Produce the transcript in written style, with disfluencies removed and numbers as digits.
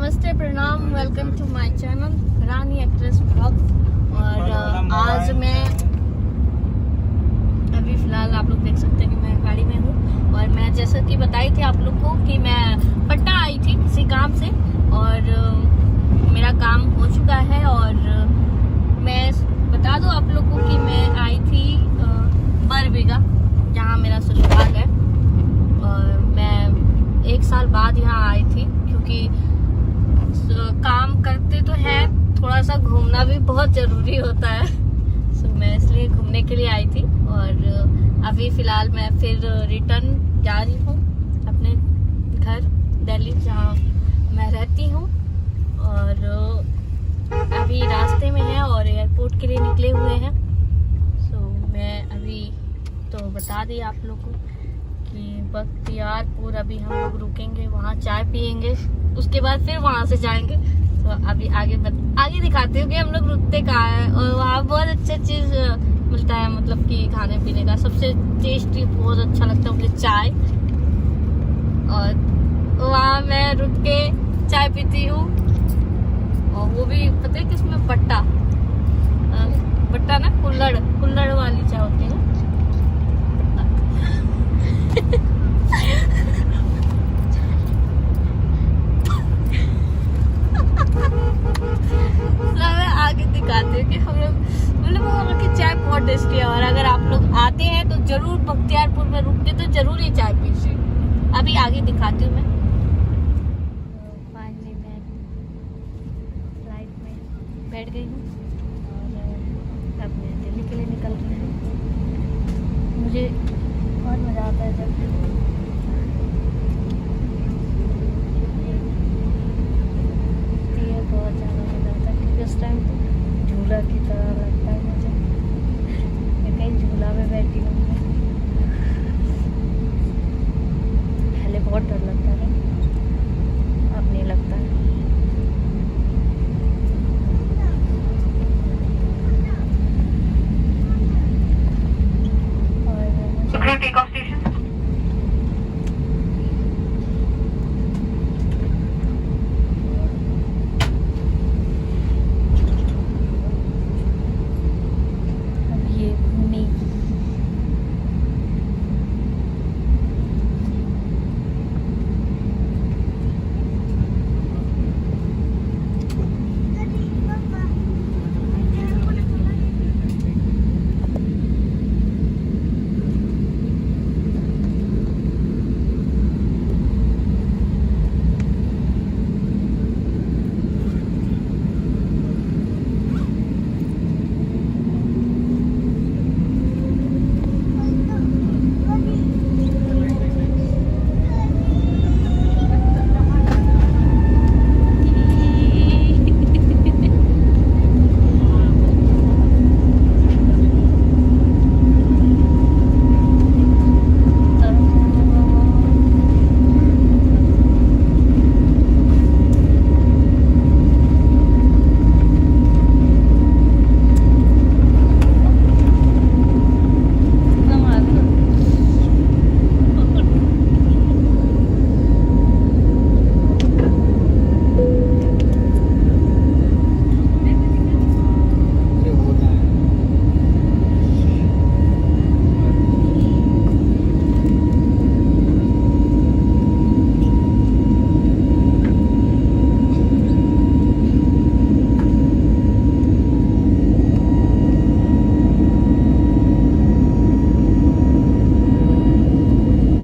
नमस्ते, प्रणाम, welcome to my channel Rani actress blog. और आज मैं अभी फ़िलहाल आप लोग देख सकते हैं कि मैं गाड़ी में हूँ। और मैं जैसा कि बताई थी आप लोग को कि मैं पटना आई थी किसी काम से, और मेरा काम हो चुका है। और मैं बता दूँ आप लोग को कि मैं आई थी बरबीघा, जहाँ मेरा ससुराल है। और मैं 1 साल बाद यहाँ आई थी, क्योंकि काम करते तो है, थोड़ा सा घूमना भी बहुत जरूरी होता है। सो मैं इसलिए घूमने के लिए आई थी। और अभी फिलहाल मैं फिर रिटर्न जा रही हूँ अपने घर दिल्ली, जहाँ मैं रहती हूँ। और अभी रास्ते में है और एयरपोर्ट के लिए निकले हुए हैं। सो मैं अभी तो बता दी आप लोग को कि बख्तियारपुर अभी हम लोग रुकेंगे, वहाँ चाय पियेंगे, उसके बाद फिर वहाँ से जाएंगे। तो अभी आगे दिखाती हूँ कि हम लोग रुकते कहाँ है। और वहाँ बहुत अच्छा चीज़ मिलता है, मतलब कि खाने पीने का सबसे टेस्टी बहुत अच्छा लगता है मुझे चाय। और वहाँ मैं रुक के चाय पीती हूँ, और वो भी पता है किसमें, पट्टा ना, कुल्हड़ वाली चाय होती है। आगे दिखाते हैं कि हम लोग मतलब वहाँ की चाय बहुत टेस्टी है। और अगर आप लोग आते हैं तो जरूर बख्तियारपुर में रुक के तो जरूर ही चाय पीजिए। अभी आगे दिखाती हूँ मैं। फाइनली मैं फ्लाइट में बैठ गई हूँ।